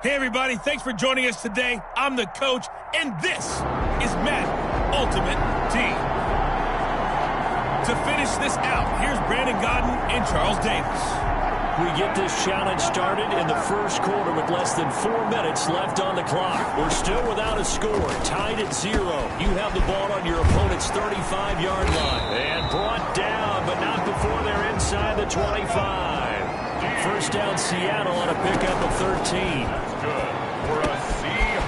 Hey everybody, thanks for joining us today. I'm the coach, and this is Madden Ultimate Team. To finish this out, here's Brandon Godden and Charles Davis. We get this challenge started in the first quarter with less than 4 minutes left on the clock. We're still without a score, tied at 0. You have the ball on your opponent's 35-yard line. And brought down, but not before they're inside the 25. First down, Seattle on a pickup of 13.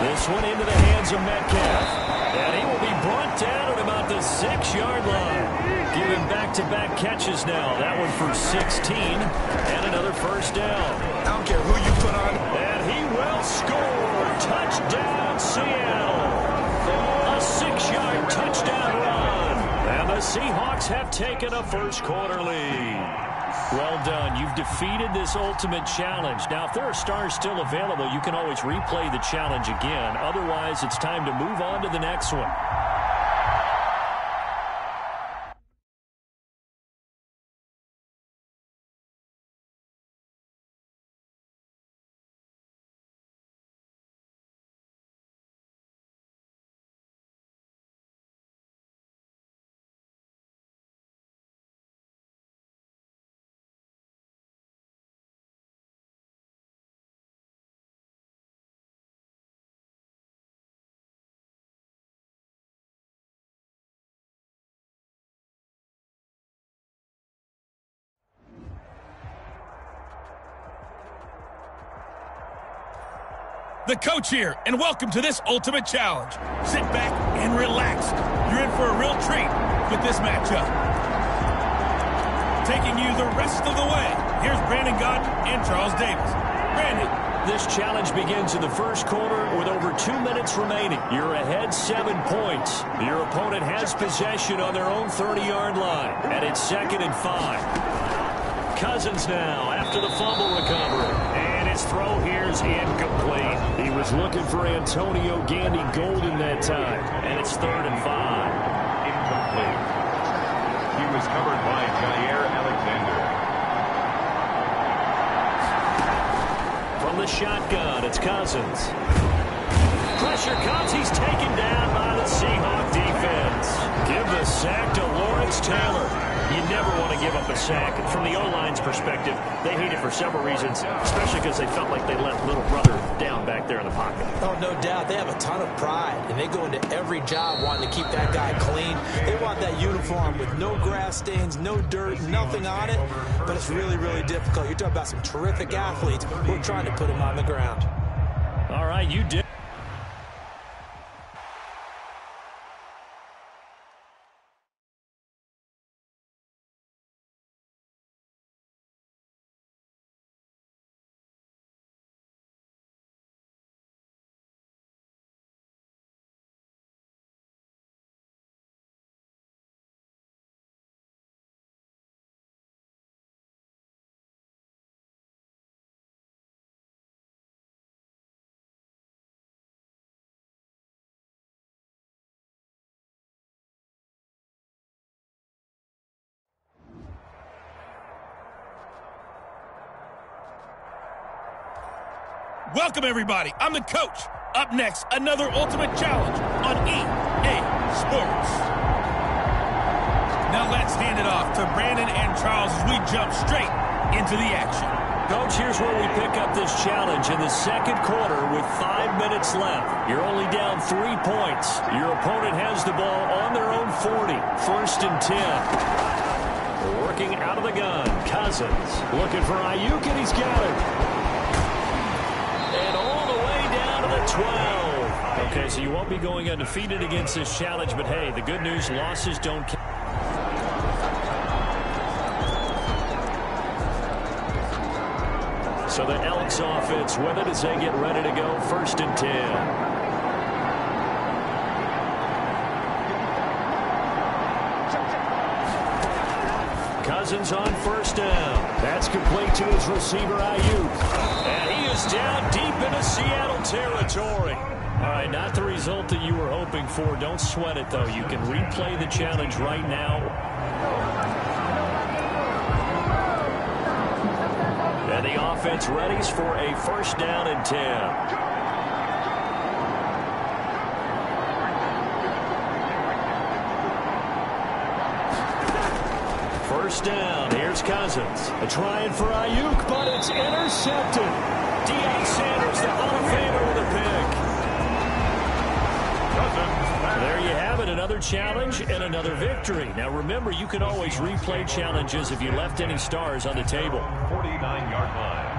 This one into the hands of Metcalf. And he will be brought down at about the 6-yard line. Giving back-to-back catches now. That one for 16. And another first down. I don't care who you put on. And he will score. Touchdown, Seattle. A 6-yard touchdown run. And the Seahawks have taken a first-quarter lead. Well done. You've defeated this ultimate challenge. Now, if there are stars still available, you can always replay the challenge again. Otherwise, it's time to move on to the next one. The coach here, and welcome to this ultimate challenge. Sit back and relax. You're in for a real treat with this matchup. Taking you the rest of the way, here's Brandon Godden and Charles Davis. Brandon. This challenge begins in the first quarter with over 2 minutes remaining. You're ahead 7 points. Your opponent has possession on their own 30-yard line, and it's 2nd and 5. Cousins now after the fumble recovery. And his throw here is incomplete. He was looking for Antonio Gandy Golden that time. And it's 3rd and 5. Incomplete. He was covered by Jair Alexander. From the shotgun, it's Cousins. Pressure comes. He's taken down by the Seahawk defense. Give the sack to Lawrence Taylor. You never want to give up a sack. From the O-line's perspective, they hate it for several reasons, especially because they felt like they let little brother down back there in the pocket. Oh, no doubt. They have a ton of pride, and they go into every job wanting to keep that guy clean. They want that uniform with no grass stains, no dirt, nothing on it, but it's really, really difficult. You're talking about some terrific athletes who are trying to put him on the ground. All right, you did. Welcome, everybody. I'm the coach. Up next, another ultimate challenge on EA Sports. Now let's hand it off to Brandon and Charles as we jump straight into the action. Coach, here's where we pick up this challenge in the second quarter with 5 minutes left. You're only down 3 points. Your opponent has the ball on their own 40. 1st and 10. Working out of the gun. Cousins looking for Ayuk, and he's got it. And all the way down to the 12. Okay, so you won't be going undefeated against this challenge, but hey, the good news, losses don't count. So the Elks offense with it as they get ready to go. 1st and 10. Cousins on 1st down. That's complete to his receiver, Ayuk. And he is down deep into Seattle territory. All right, not the result that you were hoping for. Don't sweat it, though. You can replay the challenge right now. And the offense readies for a first down and 10. First down, here's Cousins. Trying for Ayuk, but it's intercepted. Deion Sanders, the Hall of Famer, with a pick. There you have it, another challenge and another victory. Now remember, you can always replay challenges if you left any stars on the table. 49-yard line.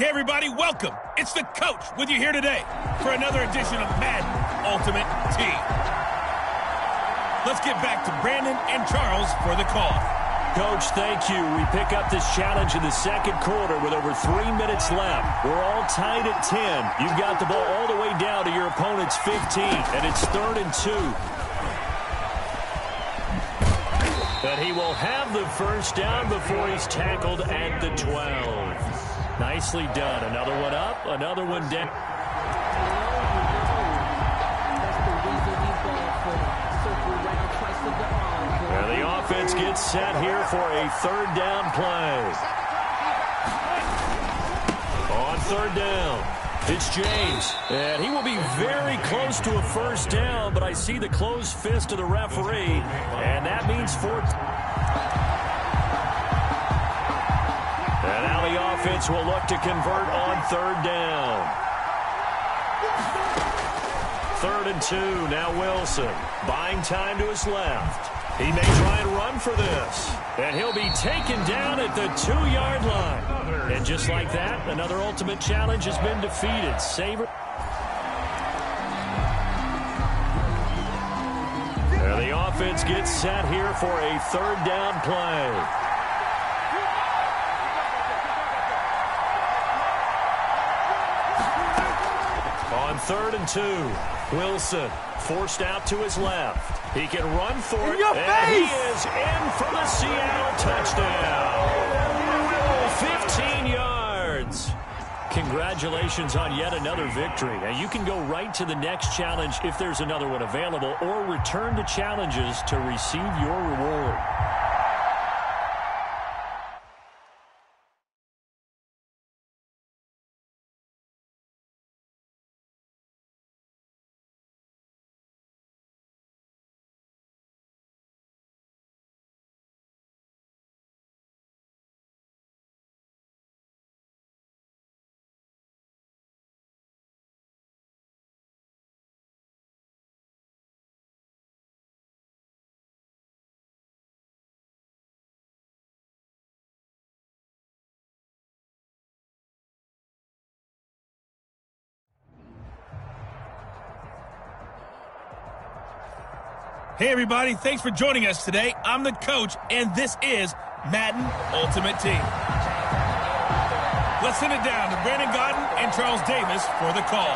Hey everybody, welcome. It's the coach with you here today for another edition of Madden Ultimate Team. Let's get back to Brandon and Charles for the call. Coach, thank you. We pick up this challenge in the second quarter with over 3 minutes left. We're all tied at 10. You've got the ball all the way down to your opponent's 15, and it's 3rd and 2. But he will have the first down before he's tackled at the 12. Nicely done. Another one up, another one down. And the offense gets set here for a 3rd down play. On 3rd down, it's James. And he will be very close to a first down, but I see the closed fist of the referee, and that means 4th. And now the offense will look to convert on 3rd down. 3rd and 2, now Wilson. Buying time to his left. He may try and run for this. And he'll be taken down at the 2-yard line. And just like that, another ultimate challenge has been defeated. Saber. And the offense gets set here for a 3rd down play. On 3rd and 2, Wilson forced out to his left. He can run for it, and he is in for the Seattle touchdown. 15 yards. Congratulations on yet another victory. Now you can go right to the next challenge if there's another one available, or return to challenges to receive your reward. Hey everybody, thanks for joining us today. I'm the coach, and this is Madden Ultimate Team. Let's send it down to Brandon Gaudin and Charles Davis for the call.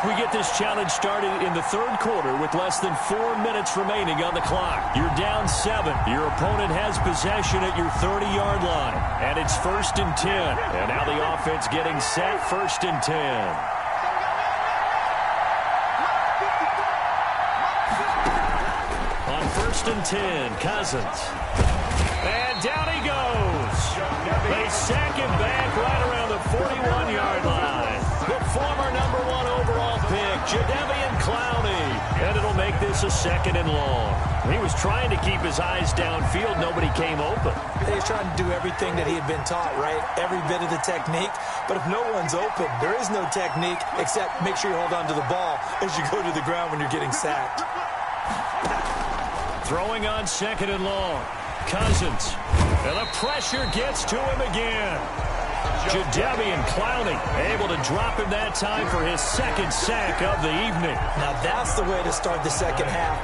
We get this challenge started in the 3rd quarter with less than 4 minutes remaining on the clock. You're down 7. Your opponent has possession at your 30-yard line, and it's 1st and 10. And now the offense getting set, 1st and 10. On 1st and 10, Cousins. And down he goes. They sack him back right around the 41-yard line. The former #1 overall pick, Jadeveon Clowney. And it'll make this a 2nd and long. He was trying to keep his eyes downfield. Nobody came open. He's trying to do everything that he had been taught, right? Every bit of the technique. But if no one's open, there is no technique except make sure you hold on to the ball as you go to the ground when you're getting sacked. Throwing on 2nd and long. Cousins And the pressure gets to him again. Jadeveon Clowney able to drop him that time for his second sack of the evening. Now that's the way to start the second half.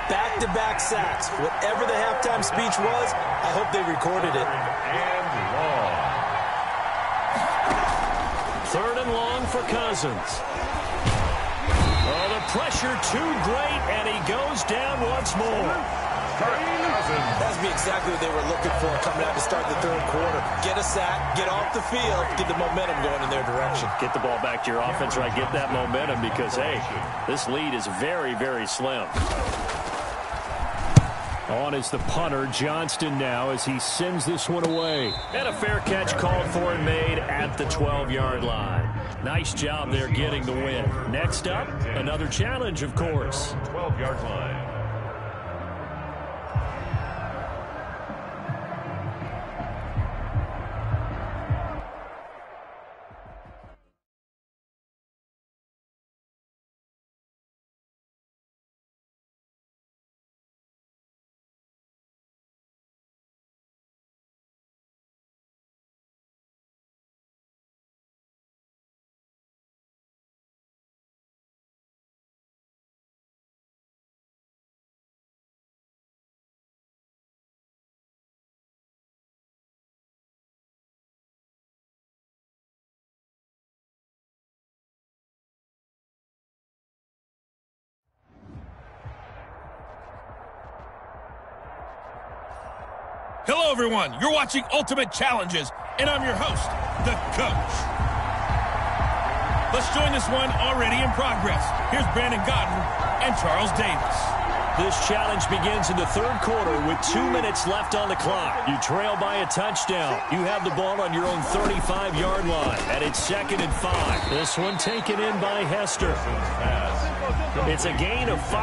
Back-to-back sacks. Whatever the halftime speech was, I hope they recorded it. Third and long for Cousins. Oh, the pressure too great, and he goes down once more. That's exactly what they were looking for coming out to start the third quarter. Get a sack, get off the field, get the momentum going in their direction. Get the ball back to your offense, right? Get that momentum because, hey, this lead is very, very slim. On is the punter, Johnston now, as he sends this one away. And a fair catch called for and made at the 12-yard line. Nice job there getting the win. Next up, another challenge, of course. 12-yard line. Hello, everyone. You're watching Ultimate Challenges, and I'm your host, the Coach. Let's join this one already in progress. Here's Brandon Godden and Charles Davis. This challenge begins in the third quarter with 2 minutes left on the clock. You trail by a touchdown. You have the ball on your own 35-yard line, and it's 2nd and 5. This one taken in by Hester. It's a gain of 5,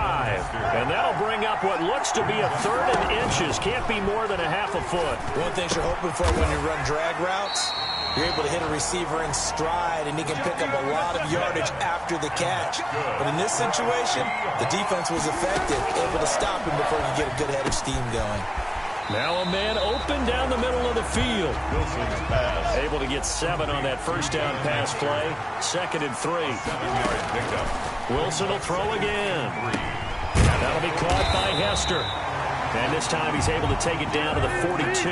and that'll bring up what looks to be a 3rd and inches. Can't be more than a half a foot. One thing you're hoping for when you run drag routes, you're able to hit a receiver in stride, and he can pick up a lot of yardage after the catch. But in this situation, the defense was effective, able to stop him before he could get a good head of steam going. Now a man open down the middle of the field. Wilson's pass. Able to get 7 on that first down pass play. 2nd and 3. 7-yard pickup. Wilson will throw again. That'll be caught by Hester. And this time he's able to take it down to the 42.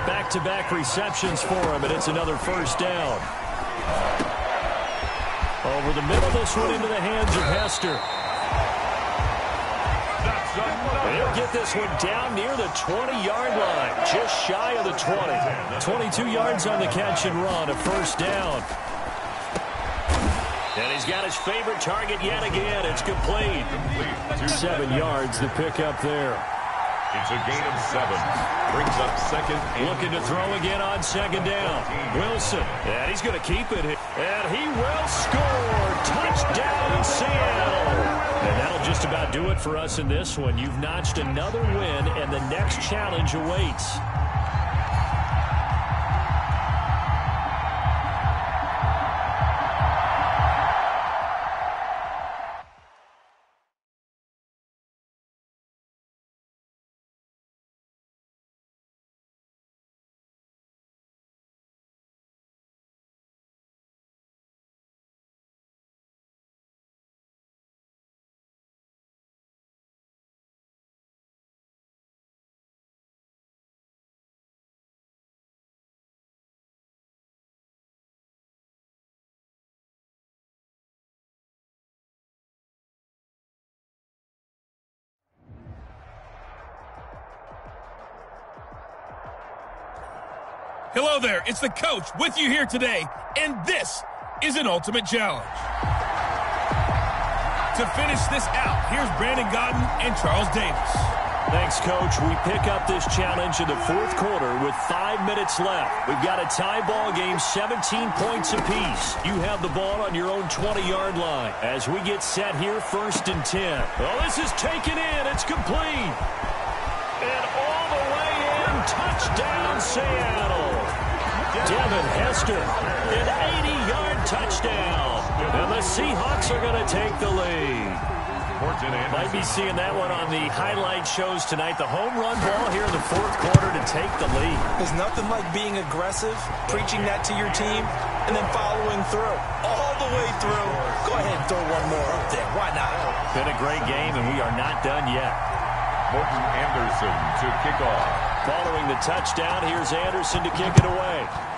Back-to-back receptions for him, and it's another first down. Over the middle, this one into the hands of Hester. They'll get this one down near the 20-yard line, just shy of the 20. 22 yards on the catch and run, a first down. And he's got his favorite target yet again. It's complete. 7 yards the pick up there. It's a gain of 7. Brings up 2nd. Looking to throw again on 2nd down. Wilson. And he's going to keep it. And he will score. Touchdown, Seattle. And that'll just about do it for us in this one. You've notched another win, and the next challenge awaits. Hello there, it's the Coach with you here today, and this is an Ultimate Challenge. To finish this out, here's Brandon Godden and Charles Davis. Thanks, Coach. We pick up this challenge in the fourth quarter with 5 minutes left. We've got a tie ball game, 17 points apiece. You have the ball on your own 20-yard line. As we get set here, 1st and 10. Well, this is taken in. It's complete. And all the way in, touchdown, Seattle. Devin Hester, an 80-yard touchdown. And the Seahawks are going to take the lead. Might be seeing that one on the highlight shows tonight. The home run ball here in the fourth quarter to take the lead. There's nothing like being aggressive, preaching that to your team, and then following through. All the way through. Go ahead and throw one more up there. Why not? Been a great game, and we are not done yet. Morton Anderson to kick off. Following the touchdown, here's Anderson to kick it away.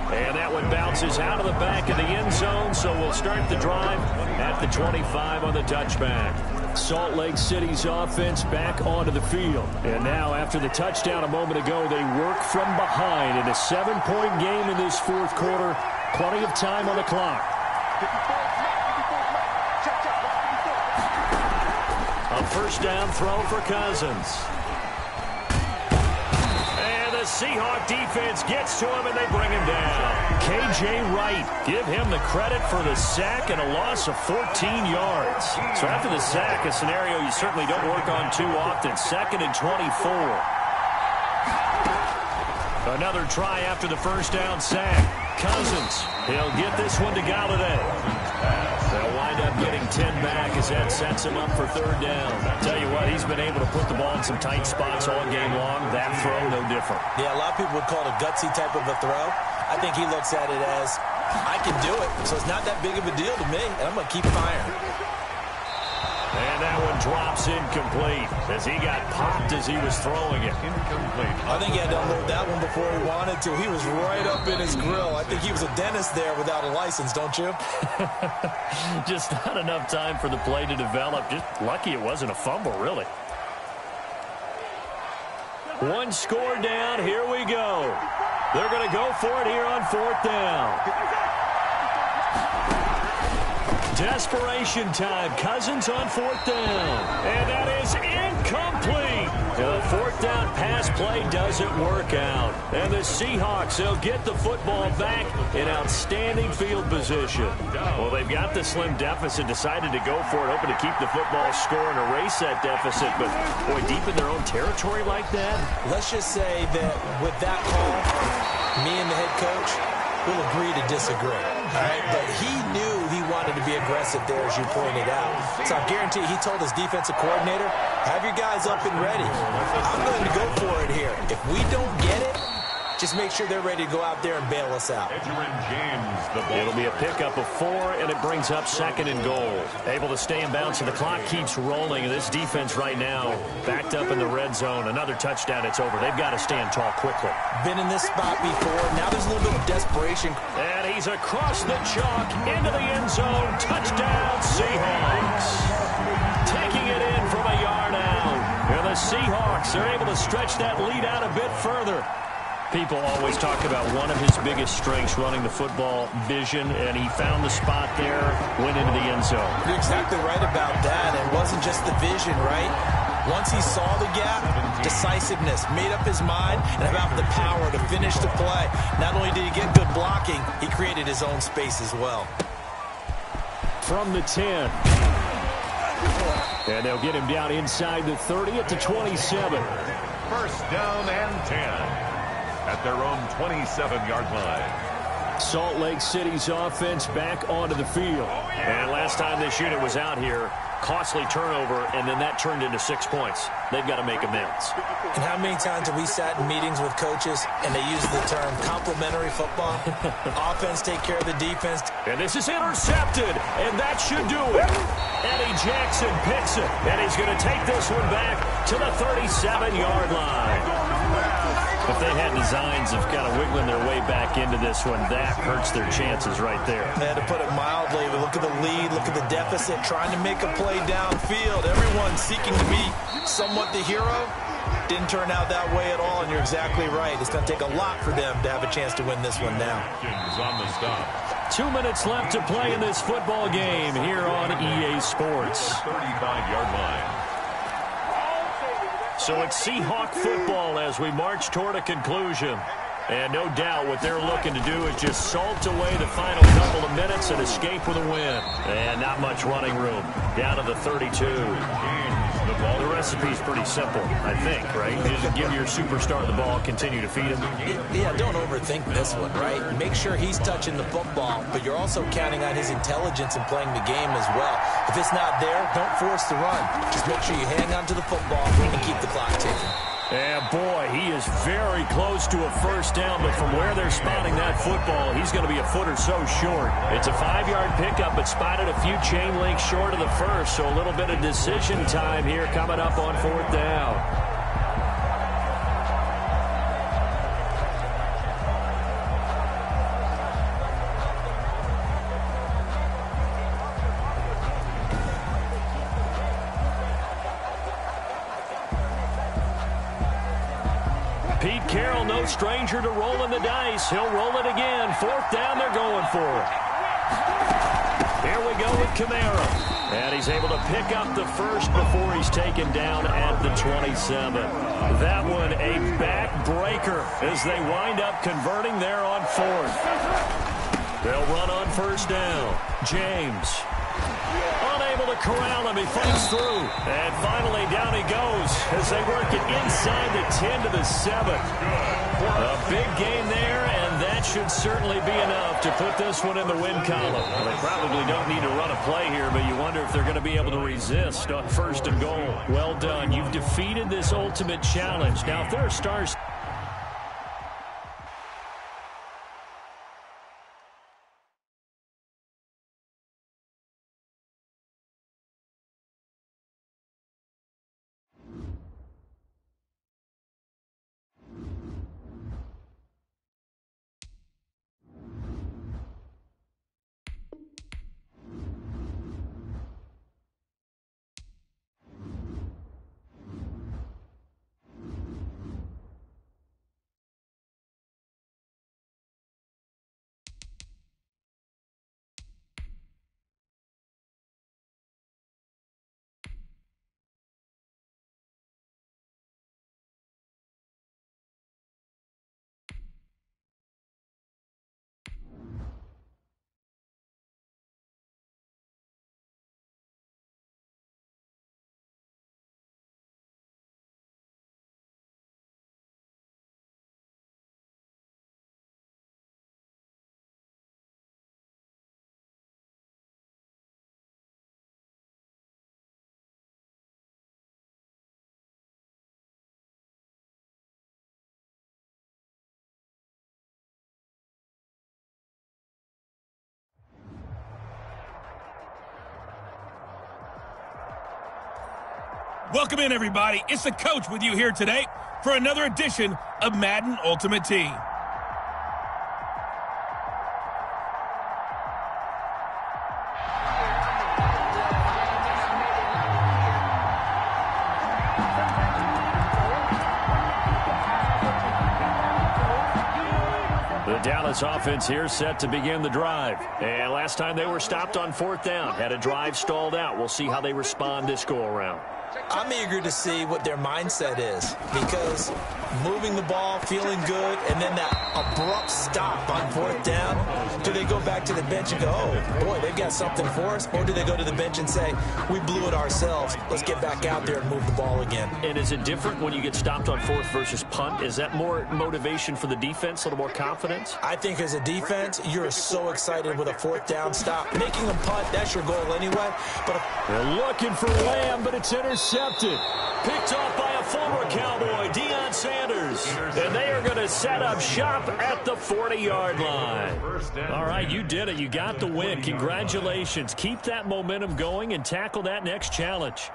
And that one bounces out of the back of the end zone, so we'll start the drive at the 25 on the touchback. Salt Lake City's offense back onto the field. And now, after the touchdown a moment ago, they work from behind in a 7-point game in this fourth quarter. Plenty of time on the clock. A first down throw for Cousins. And the Seahawk defense gets to him, and they bring him down. K.J. Wright, give him the credit for the sack and a loss of 14 yards. So after the sack, a scenario you certainly don't work on too often. 2nd and 24. Another try after the first down sack. Cousins, he'll get this one to Galladay. They'll wind up getting 10 back as that sets him up for third down. Tell you what, he's been able to put the ball in some tight spots all game long. That throw, no different. Yeah, a lot of people would call it a gutsy type of a throw. I think he looks at it as, I can do it, so it's not that big of a deal to me, and I'm going to keep firing. And that one drops incomplete as he got popped as he was throwing it. Incomplete. I think he had to unload that one before he wanted to. He was right up in his grill. I think he was a dentist there without a license, don't you? Just not enough time for the play to develop. Just lucky it wasn't a fumble, really. One score down. Here we go. They're going to go for it here on fourth down. Desperation time. Cousins on fourth down. And that is incomplete. The fourth down pass play doesn't work out. And the Seahawks, they'll get the football back in outstanding field position. Well, they've got the slim deficit, decided to go for it, hoping to keep the football score and erase that deficit. But, boy, deep in their own territory like that. Let's just say that with that call, me and the head coach will agree to disagree. All right, but he knew he wanted to be aggressive there, as you pointed out. So I guarantee he told his defensive coordinator, have your guys up and ready. I'm going to go for it here. If we don't get it, just make sure they're ready to go out there and bail us out. It'll be a pickup of 4, and it brings up 2nd and goal. Able to stay in bounds, and the clock keeps rolling. This defense right now backed up in the red zone. Another touchdown, it's over. They've got to stand tall quickly. Been in this spot before. Now there's a little bit of desperation. And he's across the chalk into the end zone. Touchdown, Seahawks. Taking it in from a yard out. And the Seahawks are able to stretch that lead out a bit further. People always talk about one of his biggest strengths, running the football, vision, and he found the spot there, went into the end zone. You're exactly right about that. It wasn't just the vision, right? Once he saw the gap, decisiveness, made up his mind, and about the power to finish the play. Not only did he get good blocking, he created his own space as well. From the 10. And they'll get him down inside the 30 at the 27. First down and 10. At their own 27-yard line. Salt Lake City's offense back onto the field. And last time this unit was out here, costly turnover, and then that turned into 6 points. They've got to make amends. And how many times have we sat in meetings with coaches and they use the term complementary football? Offense take care of the defense. And this is intercepted, and that should do it. Eddie Jackson picks it, and he's going to take this one back to the 37-yard line. If they had designs of kind of wiggling their way back into this one, that hurts their chances right there. They had to put it mildly. Look at the lead, look at the deficit, trying to make a play downfield. Everyone seeking to be somewhat the hero. Didn't turn out that way at all, and you're exactly right. It's going to take a lot for them to have a chance to win this one now. On the stop. 2 minutes left to play in this football game here on EA Sports. 35-yard line. So it's Seahawk football as we march toward a conclusion. And no doubt what they're looking to do is just salt away the final couple of minutes and escape with a win. And not much running room. Down to the 32. Well, the recipe's pretty simple, I think, right? You just give your superstar the ball, continue to feed him. Yeah, don't overthink this one, right? Make sure he's touching the football, but you're also counting on his intelligence in playing the game as well. If it's not there, don't force the run. Just make sure you hang on to the football and keep the clock ticking. And boy, he is very close to a first down, but from where they're spotting that football, he's going to be a foot or so short. It's a 5-yard pickup, but spotted a few chain links short of the first, so a little bit of decision time here coming up on 4th down. Pete Carroll, no stranger to rolling the dice. He'll roll it again. 4th down, they're going for it. Here we go with Kamara. And he's able to pick up the first before he's taken down at the 27. That one a backbreaker as they wind up converting there on 4th. They'll run on 1st down. James. Unable to corral him. He fights through. And finally, down he goes as they work it inside the 10 to the 7. A big gain there, and that should certainly be enough to put this one in the win column. Well, they probably don't need to run a play here, but you wonder if they're going to be able to resist on 1st and goal. Well done. You've defeated this ultimate challenge. Now, if there are stars... Welcome in, everybody. It's the coach with you here today for another edition of Madden Ultimate Team. The Dallas offense here set to begin the drive. And last time they were stopped on 4th down, had a drive stalled out. We'll see how they respond this go-around. I'm eager to see what their mindset is, because moving the ball, feeling good, and then that abrupt stop on 4th down, do they go back to the bench and go, oh, boy, they've got something for us? Or do they go to the bench and say, we blew it ourselves, let's get back out there and move the ball again? And is it different when you get stopped on 4th versus punt? Is that more motivation for the defense, a little more confidence? I think as a defense, you're so excited with a 4th down stop. Making them punt, that's your goal anyway. But they're looking for Lamb, but it's intercepted. Picked off by a former Cowboy, Deion Sanders. And they are going to set up shop at the 40-yard line. All right, you did it. You got the win. Congratulations. Keep that momentum going and tackle that next challenge.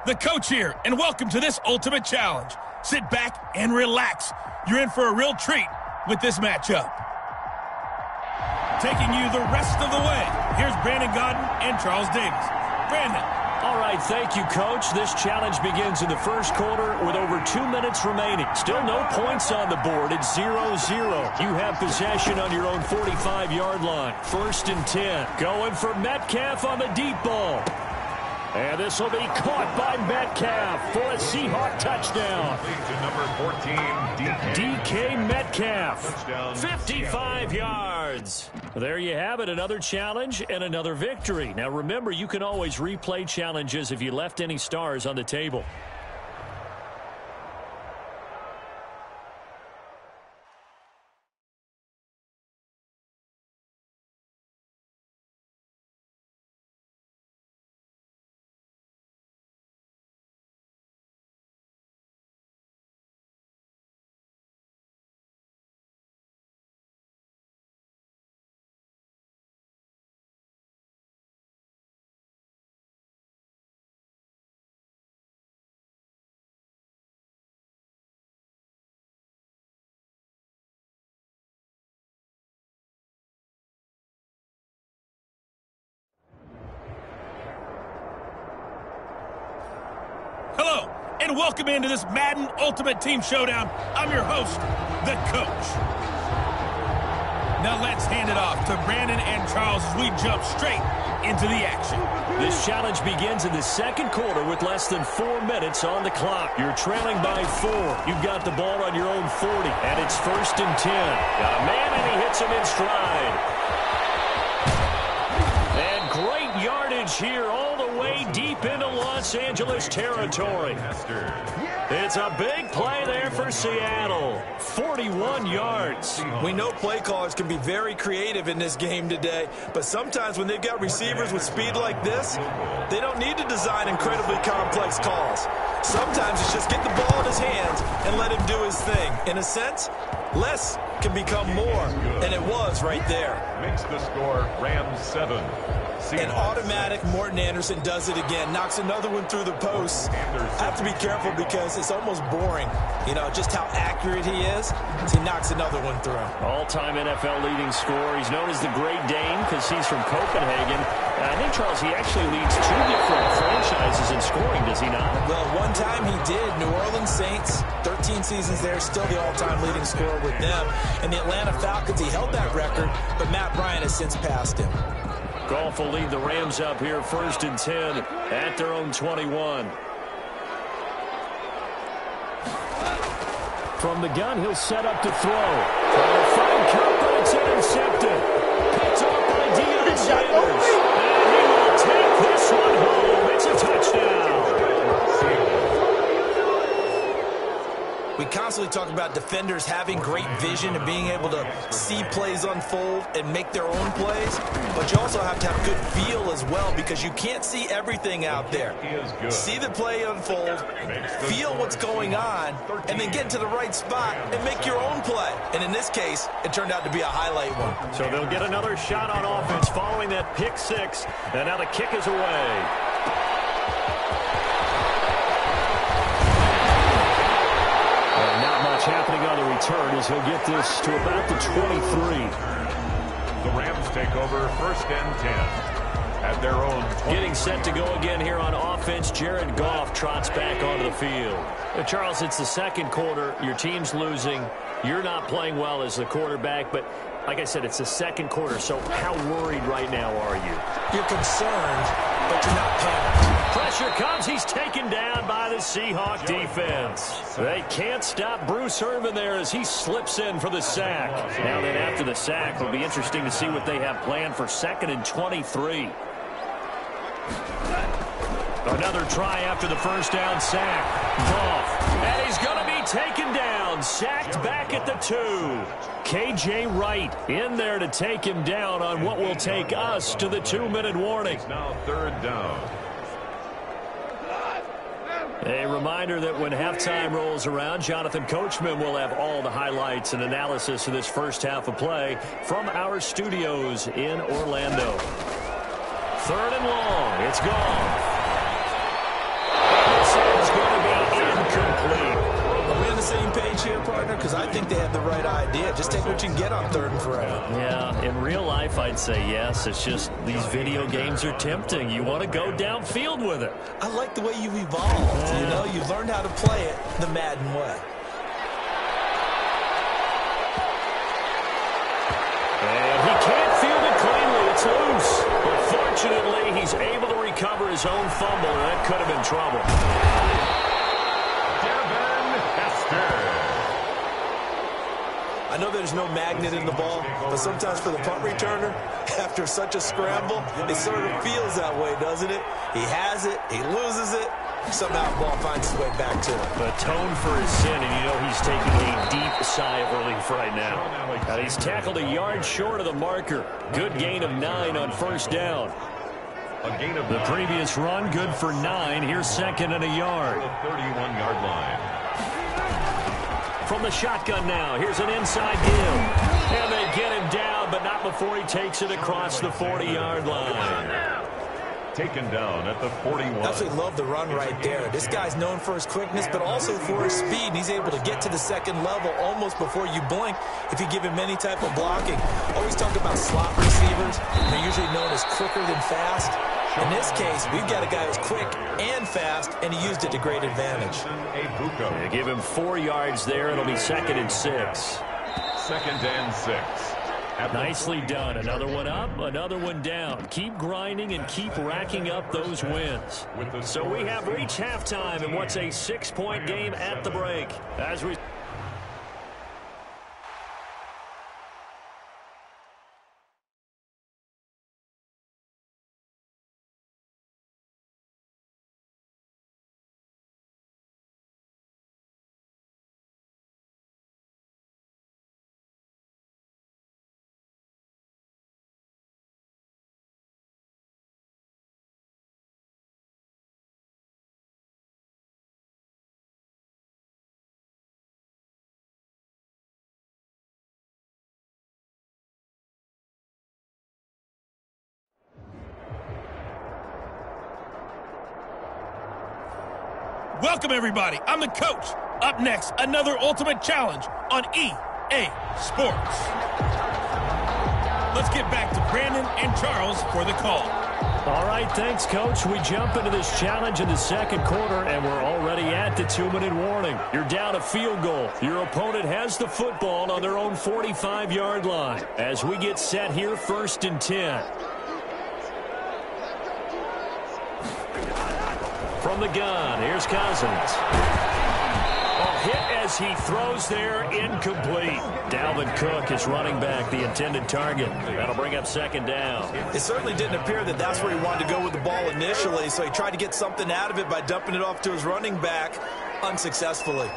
The coach here, and welcome to this Ultimate Challenge. Sit back and relax. You're in for a real treat with this matchup. Taking you the rest of the way, here's Brandon Gaudin and Charles Davis. Brandon. All right, thank you, Coach. This challenge begins in the first quarter with over 2 minutes remaining. Still no points on the board. It's 0-0. You have possession on your own 45-yard line. 1st and 10. Going for Metcalf on the deep ball. And this will be caught by Metcalf for a Seahawk touchdown. To number 14, DK Metcalf, 55 yards. There you have it, another challenge and another victory. Now remember, you can always replay challenges if you left any stars on the table. Hello, and welcome into this Madden Ultimate Team Showdown. I'm your host, the coach. Now let's hand it off to Brandon and Charles as we jump straight into the action. This challenge begins in the second quarter with less than 4 minutes on the clock. You're trailing by 4. You've got the ball on your own 40, and it's 1st and 10. Got a man, and he hits him in stride. And great yardage here all the way deep into Los Angeles territory. It's a big play there for Seattle. 41 yards. We know play callers can be very creative in this game today, but sometimes when they've got receivers with speed like this, they don't need to design incredibly complex calls. Sometimes it's just get the ball in his hands and let him do his thing. In a sense, less can become more, and it was right there. Makes the score Rams 7. An automatic Morton Anderson does it again, knocks another one through the post. I have to be careful because it's almost boring, you know, just how accurate he is. He knocks another one through. All-time NFL leading scorer. He's known as the Great Dane because he's from Copenhagen. And I think, Charles, he actually leads 2 different franchises in scoring, does he not? Well, one time he did. New Orleans Saints, 13 seasons there, still the all-time leading scorer with them. And the Atlanta Falcons, he held that record, but Matt Bryant has since passed him. Goff will lead the Rams up here 1st and 10 at their own 21. From the gun, he'll set up to throw. Trying to find Cup, but it's intercepted. Picked off by Deion Sanders. And he will take this one home. It's a touchdown. We constantly talk about defenders having great vision and being able to see plays unfold and make their own plays, but you also have to have good feel as well because you can't see everything out there. See the play unfold, feel what's going on, and then get to the right spot and make your own play. And in this case, it turned out to be a highlight one. So they'll get another shot on offense following that pick 6, and now the kick is away. Happening on the return as he'll get this to about the 23. The Rams take over 1st and 10 at their own 20. Getting set to go again here on offense. Jared Goff trots back onto the field. Charles, it's the second quarter. Your team's losing. You're not playing well as the quarterback, but like I said, it's the second quarter, so how worried right now are you? You're concerned, but you're not panicked. Pressure comes. He's taken down by the Seahawk defense. They can't stop Bruce Irvin there as he slips in for the sack. Now then, after the sack, it'll be interesting to see what they have planned for 2nd and 23. Another try after the first down sack. Goff, and he's going to be taken down. Sacked back at the 2. K.J. Wright in there to take him down on what will take us to the 2-minute warning. It's now 3rd down. A reminder that when halftime rolls around, Jonathan Coachman will have all the highlights and analysis of this first half of play from our studios in Orlando. 3rd and long. It's gone. same page here, partner? Because I think they have the right idea. Just take what you can get on 3rd and forever. Yeah, in real life, I'd say yes. It's just these video games are tempting. You want to go downfield with it. I like the way you've evolved. You know, you've learned how to play it the Madden way. And he can't field it cleanly. It's loose. But fortunately, he's able to recover his own fumble, and that could have been trouble. I know there's no magnet in the ball, but sometimes for the punt returner, after such a scramble, it sort of feels that way, doesn't it? He has it, he loses it, somehow the ball finds its way back to him. Atone for his sin, and you know he's taking a deep sigh of relief right now. And he's tackled a yard short of the marker. Good gain of 9 on 1st down. A gain of the previous run, good for 9. Here's 2nd and a yard. The 31-yard line. From the shotgun now, here's an inside give. And they get him down, but not before he takes it across the 40-yard line. Taken down at the 41. I absolutely love the run right there. This guy's known for his quickness, but also for his speed. And he's able to get to the 2nd level almost before you blink if you give him any type of blocking. Always talk about slot receivers. They're usually known as quicker than fast. In this case, we've got a guy who's quick and fast, and he used it to great advantage. They give him 4 yards there. It'll be 2nd and 6. 2nd and 6. Nicely done. Another one up, another one down. Keep grinding and keep racking up those wins. So we have reached halftime in what's a 6-point game at the break. As we... Welcome, everybody. I'm the coach. Up next, another ultimate challenge on EA Sports. Let's get back to Brandon and Charles for the call. All right, thanks, Coach. We jump into this challenge in the 2nd quarter, and we're already at the 2-minute warning. You're down a field goal. Your opponent has the football on their own 45-yard line. As we get set here, 1st and 10. From the gun, here's Cousins. Hit as he throws there, incomplete. Dalvin Cook is running back, the intended target. That'll bring up 2nd down. It certainly didn't appear that that's where he wanted to go with the ball initially, so he tried to get something out of it by dumping it off to his running back unsuccessfully.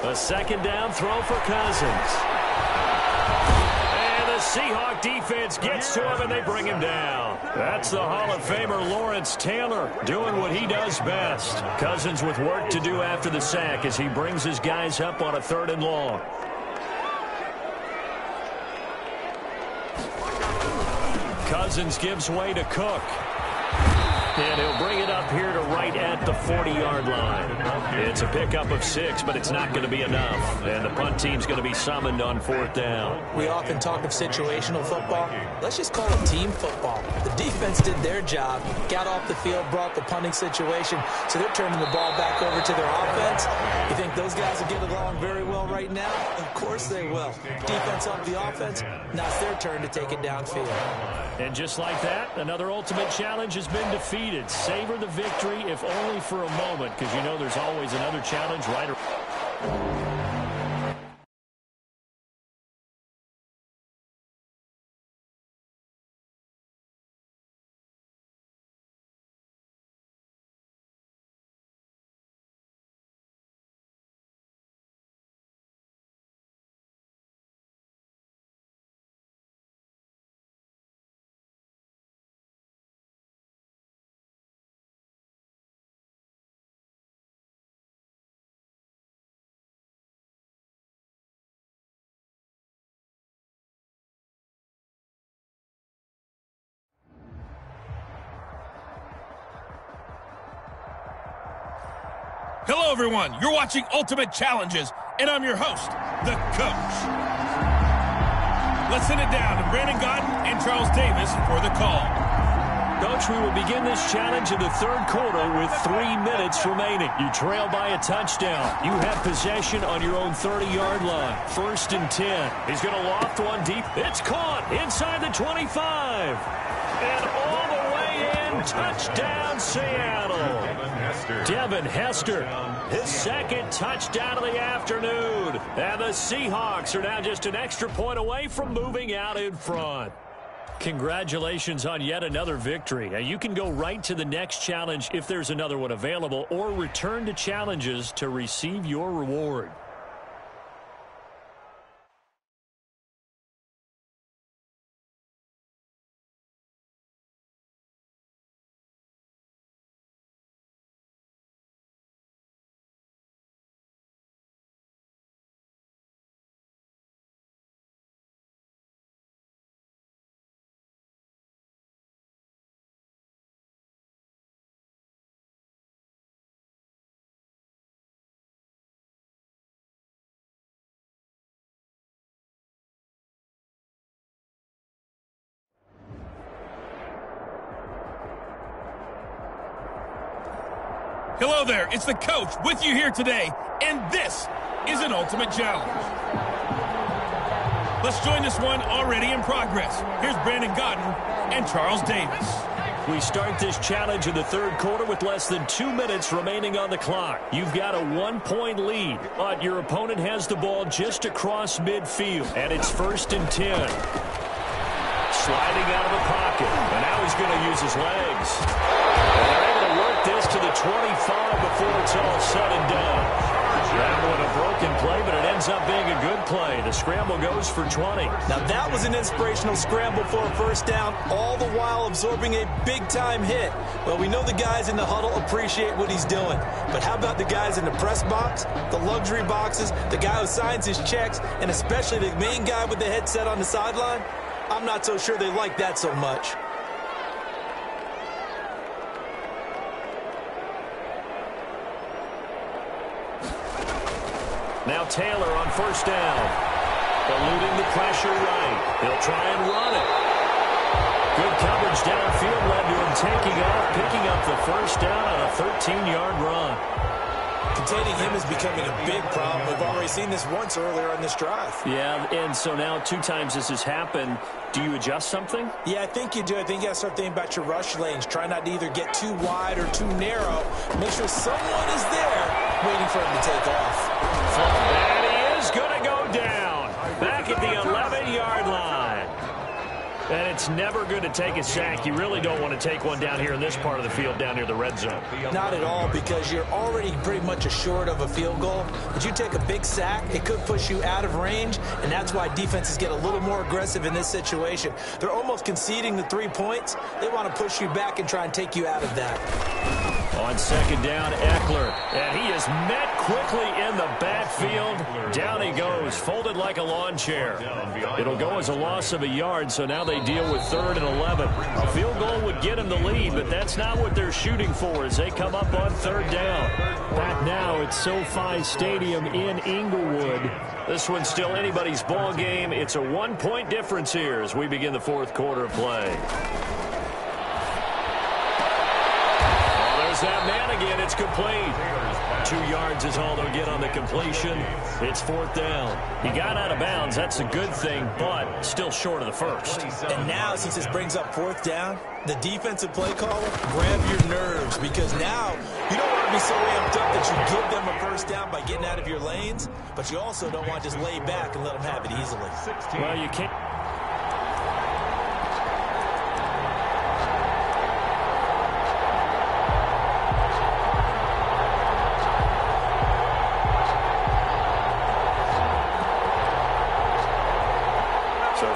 A 2nd down throw for Cousins. Seahawk defense gets to him, and they bring him down. That's the Hall of Famer Lawrence Taylor doing what he does best. Cousins with work to do after the sack as he brings his guys up on a 3rd and long. Cousins gives way to Cook. And he'll bring it up here to right at the 40-yard line. It's a pickup of 6, but it's not going to be enough. And the punt team's going to be summoned on 4th down. We often talk of situational football. Let's just call it team football. The defense did their job, got off the field, brought the punting situation, so they're turning the ball back over to their offense. You think those guys will get along very well right now? Of course they will. Defense helped the offense. Now it's their turn to take it downfield. And just like that, another ultimate challenge has been defeated. Savor the victory, if only for a moment, because you know there's always another challenge right around. everyone. You're watching Ultimate Challenges, and I'm your host, the Coach. Let's send it down to Brandon Gaudin and Charles Davis for the call. Coach, we will begin this challenge in the third quarter with 3 minutes remaining. You trail by a touchdown. You have possession on your own 30-yard line. 1st and 10. He's going to loft one deep. It's caught inside the 25. And all the way in. Touchdown, Seattle. Devin Hester, his second touchdown of the afternoon. And the Seahawks are now just an extra point away from moving out in front. Congratulations on yet another victory. Now you can go right to the next challenge if there's another one available, or return to challenges to receive your reward. Hello there, it's the Coach with you here today, and this is an Ultimate Challenge. Let's join this one already in progress. Here's Brandon Gaudin and Charles Davis. We start this challenge in the third quarter with less than 2 minutes remaining on the clock. You've got a 1-point lead, but your opponent has the ball just across midfield, and it's 1st and 10. Sliding out of the pocket, and now he's going to use his legs. And they're able to work this to the 25 before it's all said and done. That was a broken play, but it ends up being a good play. The scramble goes for 20. Now that was an inspirational scramble for a first down, all the while absorbing a big-time hit. Well, we know the guys in the huddle appreciate what he's doing. But how about the guys in the press box, the luxury boxes, the guy who signs his checks, and especially the main guy with the headset on the sideline? I'm not so sure they like that so much. Now Taylor on first down. Eluding the pressure right. He'll try and run it. Good coverage downfield led to him taking off, picking up the first down on a 13-yard run. Containing him is becoming a big problem. We've already seen this once earlier on this drive. Yeah, and so now 2 times this has happened. Do you adjust something? Yeah, I think you do. I think you got to start thinking about your rush lanes. Try not to either get too wide or too narrow. Make sure someone is there waiting for him to take off. And he is going to go down. Back at the 11-yard line. And it's never good to take a sack. You really don't want to take one down here in this part of the field, down near the red zone. Not at all, because you're already pretty much assured of a field goal. But you take a big sack, it could push you out of range, and that's why defenses get a little more aggressive in this situation. They're almost conceding the 3 points. They want to push you back and try and take you out of that. On second down, Eckler. And he is met quickly in the backfield. Down he goes, folded like a lawn chair. It'll go as a loss of a yard, so now they deal with 3rd and 11. A field goal would get them the lead, but that's not what they're shooting for as they come up on 3rd down. Back now at SoFi Stadium in Inglewood. This one's still anybody's ball game. It's a 1-point difference here as we begin the 4th quarter of play. That man again, it's complete. 2 yards is all they'll get on the completion. It's 4th down. He got out of bounds. That's a good thing, but still short of the first. And now, since this brings up 4th down, the defensive play caller, grab your nerves, because now you don't want to be so amped up that you give them a first down by getting out of your lanes, but you also don't want to just lay back and let them have it easily. Well, you can't.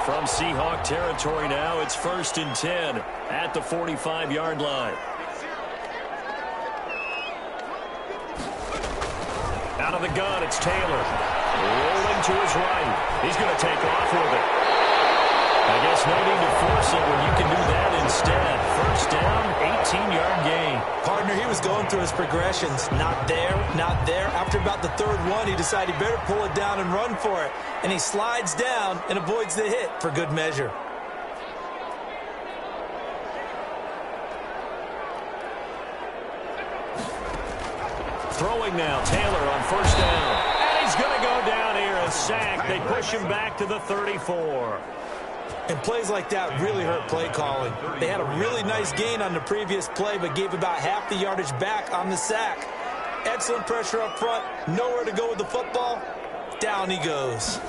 From Seahawk territory now, it's 1st and 10 at the 45-yard line. Out of the gun, it's Taylor. Rolling to his right. He's going to take off with it. I guess no need to force it when you can do that instead. First down, 18-yard gain. Partner, he was going through his progressions. Not there, not there. After about the third one, he decided he better pull it down and run for it. And he slides down and avoids the hit for good measure. Throwing now, Taylor on first down. And he's going to go down here, a sack. They push him back to the 34. And plays like that really hurt play calling. They had a really nice gain on the previous play, but gave about half the yardage back on the sack. Excellent pressure up front. Nowhere to go with the football. Down he goes.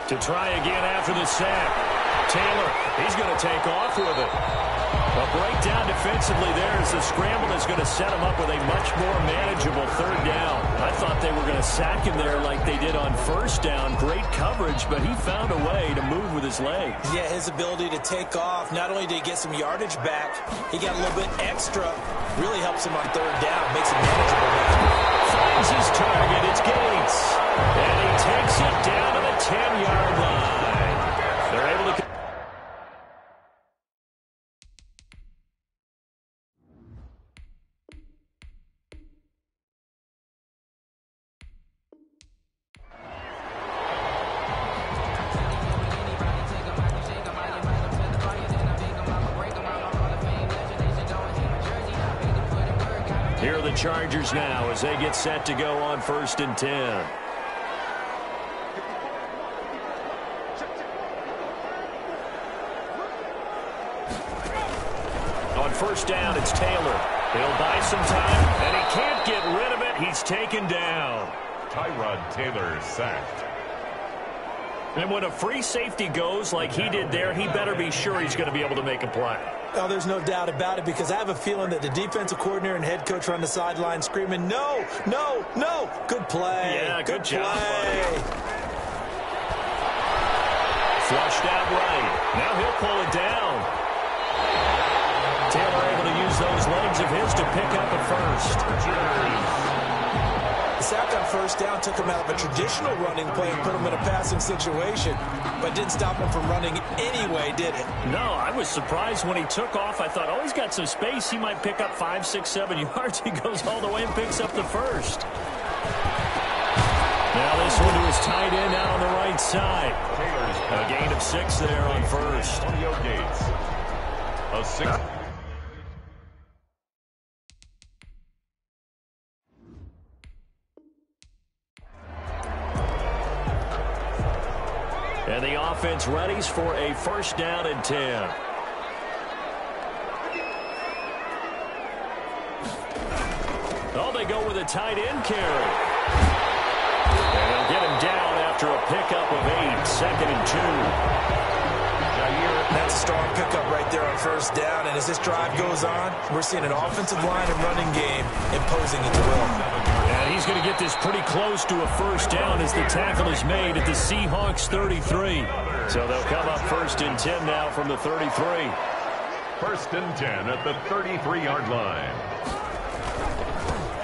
To try again after the sack. Taylor, he's going to take off with it. A breakdown defensively there as the scramble is going to set him up with a much more manageable third down. I thought they were going to sack him there like they did on first down. Great coverage, but he found a way to move with his legs. Yeah, his ability to take off, not only did he get some yardage back, he got a little bit extra. Really helps him on third down, makes it manageable now. Finds his target, it's Gates. And he takes it down to the 10-yard line. They're able to... Here are the Chargers now as they get set to go on 1st and 10. On first down, it's Taylor. He'll buy some time, and he can't get rid of it. He's taken down. Tyrod Taylor sacked. And when a free safety goes like he did there, he better be sure he's going to be able to make a play. Oh, there's no doubt about it, because I have a feeling that the defensive coordinator and head coach are on the sideline screaming, no, no, no. Good play. Yeah, good job, play. buddy. Flushed out right. Now he'll pull it down. Taylor able to use those legs of his to pick up a first. The sack on first down took him out of a traditional running play and put him in a passing situation, but didn't stop him from running anyway, did it? No, I was surprised when he took off. I thought, oh, he's got some space. He might pick up 5, 6, 7 yards. He goes all the way and picks up the first. Now this one to his tight end out on the right side. A gain of 6 there on first. Gates. A 6. And the offense readies for a first down and 10. Oh, they go with a tight end carry. And they'll get him down after a pickup of 8, 2nd and 2. That's a strong pickup right there on first down, and as this drive goes on, we're seeing an offensive line and running game imposing its will. And he's going to get this pretty close to a first down as the tackle is made at the Seahawks 33. So they'll come up 1st and 10 now from the 33. 1st and 10 at the 33-yard line.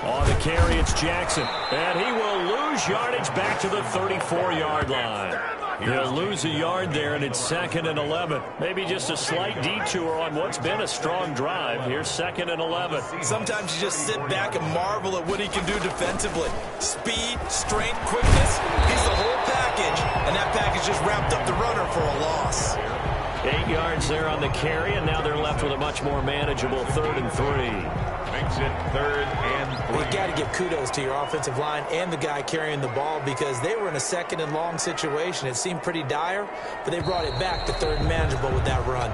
On the carry, it's Jackson. And he will lose yardage back to the 34-yard line. He'll lose a yard there, and it's 2nd and 11. Maybe just a slight detour on what's been a strong drive. Here's 2nd and 11. Sometimes you just sit back and marvel at what he can do defensively. Speed, strength, quickness, he's the whole package. And that package just wrapped up the runner for a loss. 8 yards there on the carry, and now they're left with a much more manageable 3rd and 3. Makes it 3rd and 3. You got to give kudos to your offensive line and the guy carrying the ball, because they were in a 2nd and long situation. It seemed pretty dire, but they brought it back to 3rd and manageable with that run.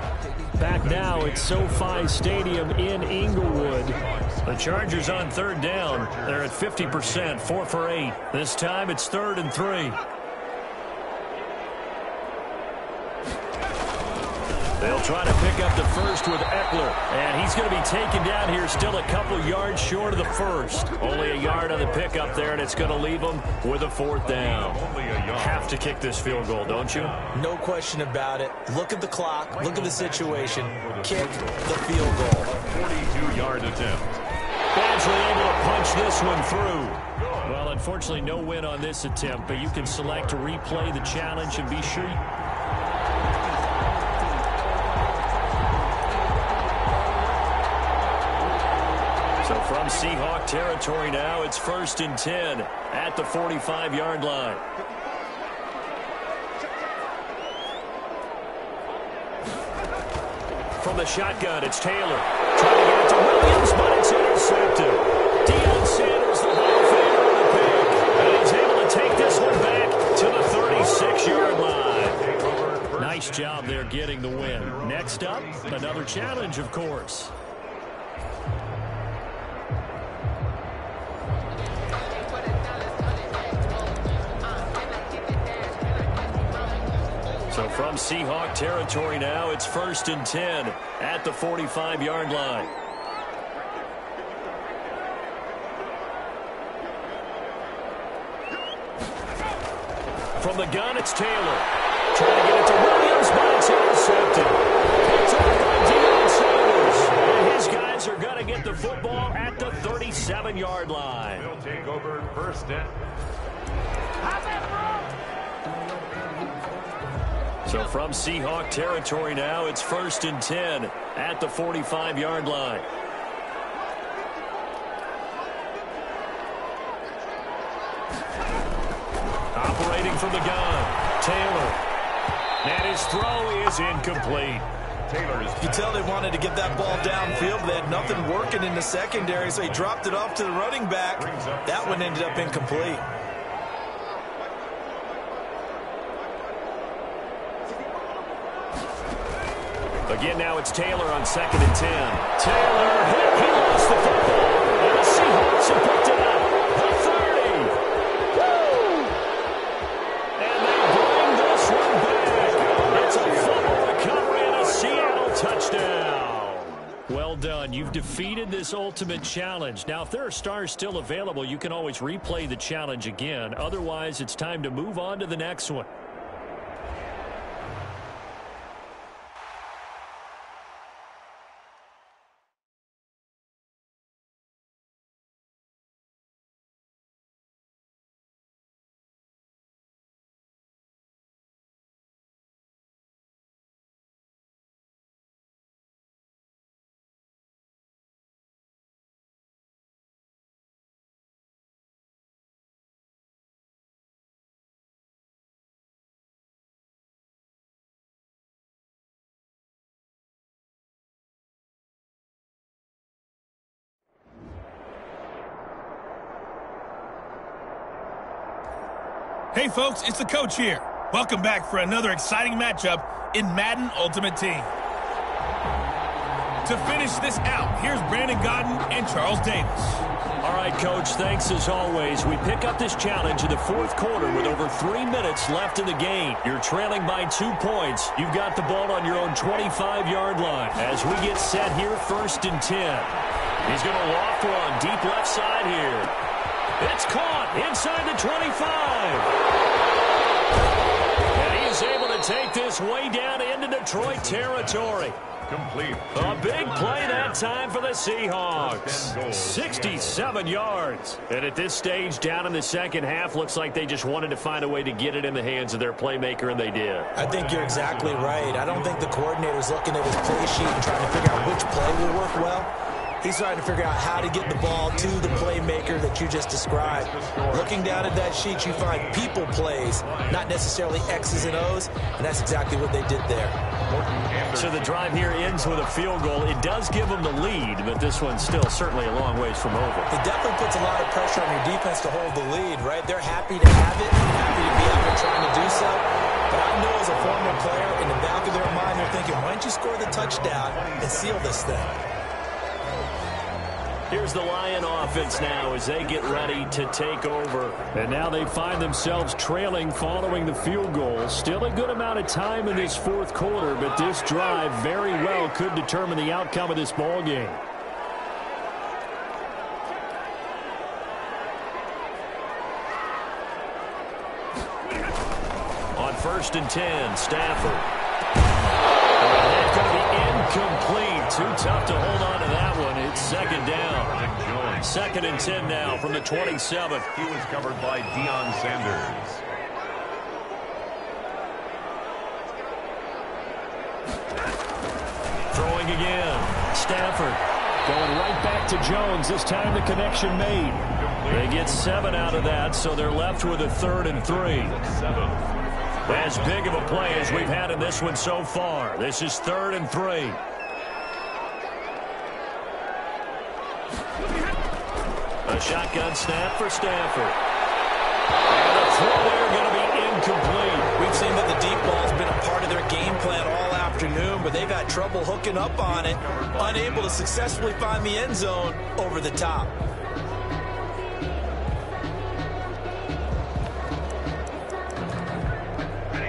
Back now at SoFi Stadium in Inglewood. The Chargers on 3rd down. They're at 50%, 4 for 8. This time it's 3rd and 3. They'll try to pick up the first with Eckler, and he's going to be taken down here still a couple yards short of the first. Only a yard on the pickup there, and it's going to leave them with a 4th down. Have to kick this field goal, don't you? No question about it. Look at the clock. Look at the situation. Kick the field goal. 42-yard attempt. Badgley able to punch this one through. Well, unfortunately, no win on this attempt, but you can select to replay the challenge and be sure Seahawk territory now. It's 1st and 10 at the 45-yard line. From the shotgun, it's Taylor. Trying to get it to Williams, but it's intercepted. Deion Sanders, the Hall of Famer, on the pick. And he's able to take this one back to the 36-yard line. Nice job there getting the win. Next up, another challenge, of course. So from Seahawk territory now, it's 1st and 10 at the 45-yard line. From the gun, it's Taylor. Trying to get it to Williams, but it's intercepted. Picked off by Deion Sanders. And his guys are going to get the football at the 37-yard line. We'll take over 1st and. So from Seahawk territory now, it's 1st and 10 at the 45-yard line. Operating from the gun, Taylor. And his throw is incomplete. You tell they wanted to get that ball downfield, but they had nothing working in the secondary, so he dropped it off to the running back. That one ended up incomplete. Again, now it's Taylor on 2nd and 10. Taylor, he lost the football. And the Seahawks have picked it up. The 30. Woo! And they bring this one back. It's a fumble recovery and a Seattle touchdown. Well done. You've defeated this ultimate challenge. Now, if there are stars still available, you can always replay the challenge again. Otherwise, it's time to move on to the next one. Hey folks, it's the coach here. Welcome back for another exciting matchup in Madden Ultimate Team. To finish this out, here's Brandon Godden and Charles Davis. All right, Coach, thanks as always. We pick up this challenge in the 4th quarter with over 3 minutes left in the game. You're trailing by 2 points. You've got the ball on your own 25-yard line. As we get set here, 1st and 10. He's going to loft one deep left side here. It's caught inside the 25. And he is able to take this way down into Detroit territory. Complete. A big play that time for the Seahawks. 67 yards. And at this stage, down in the second half, looks like they just wanted to find a way to get it in the hands of their playmaker, and they did. I think you're exactly right. I don't think the coordinator's looking at his play sheet and trying to figure out which play will work well. He's trying to figure out how to get the ball to the playmaker that you just described. Looking down at that sheet, you find people plays, not necessarily X's and O's, and that's exactly what they did there. So the drive here ends with a field goal. It does give them the lead, but this one's still certainly a long ways from over. It definitely puts a lot of pressure on your defense to hold the lead, right? They're happy to have it, happy to be out there trying to do so. But I know as a former player, in the back of their mind, they're thinking, why don't you score the touchdown and seal this thing? Here's the Lion offense now as they get ready to take over. And now they find themselves trailing following the field goal. Still a good amount of time in this 4th quarter, but this drive very well could determine the outcome of this ball game. On 1st and 10, Stafford. That's going to be incomplete. Too tough to hold on to that one. It's 2nd down. 2nd and 10 now from the 27. He was covered by Deion Sanders. Throwing again. Stafford. Going right back to Jones. This time the connection made. They get 7 out of that, so they're left with a 3rd and 3. As big of a play as we've had in this one so far. This is 3rd and 3. A shotgun snap for Stafford. And the throw there going to be incomplete. We've seen that the deep ball's been a part of their game plan all afternoon, but they've had trouble hooking up on it, unable to successfully find the end zone over the top.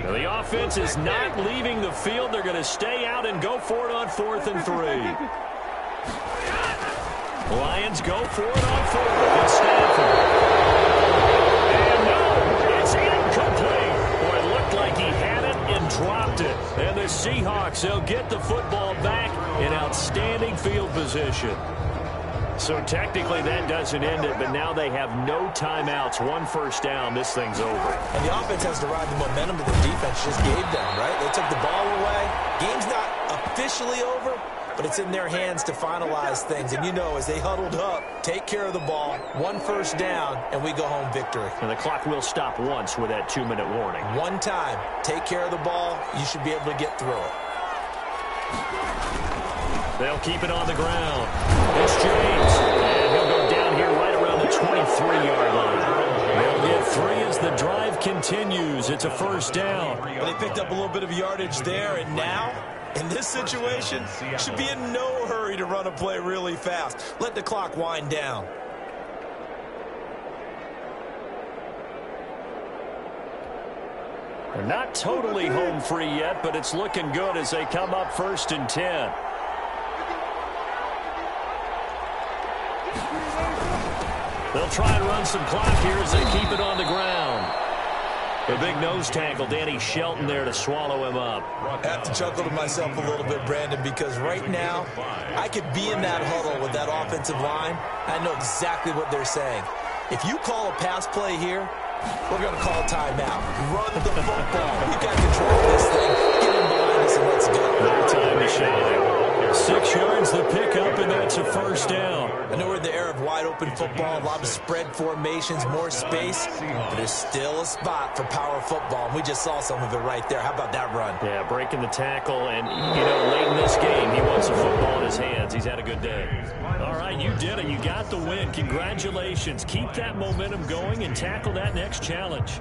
Now the offense is not leaving the field. They're going to stay out and go for it on 4th and 3. Lions go for it on 4th and Stafford. And no, it's incomplete. Boy, it looked like he had it and dropped it. And the Seahawks, they'll get the football back in outstanding field position. So technically that doesn't end it, but now they have no timeouts. 1 first down, this thing's over. And the offense has to ride the momentum that the defense just gave them, right? They took the ball away. Game's not officially over, but it's in their hands to finalize things. And you know, as they huddled up, take care of the ball, 1 first down, and we go home victory. And the clock will stop once with that 2-minute warning. One time, take care of the ball, you should be able to get through it. They'll keep it on the ground. It's James. And he'll go down here right around the 23-yard line. They'll get 3 as the drive continues. It's a first down. Well, they picked up a little bit of yardage there, and now, in this situation, should be in no hurry to run a play really fast. Let the clock wind down. They're not totally home free yet, but it's looking good as they come up 1st and 10. They'll try and run some clock here as they keep it on the ground. A big nose tackle, Danny Shelton there to swallow him up. I have to chuckle to myself a little bit, Brandon, because right now I could be in that huddle with that offensive line. I know exactly what they're saying. If you call a pass play here, we're going to call timeout. Run the football. You got control of this thing. Get in behind us and let's go. No time to shine. 6 yards the pickup, and that's a first down. I know we're in the era of wide-open football, a lot of spread formations, more space, but there's still a spot for power football, and we just saw some of it right there. How about that run? Yeah, breaking the tackle, and, you know, late in this game, he wants the football in his hands. He's had a good day. All right, you did it. You got the win. Congratulations. Keep that momentum going and tackle that next challenge.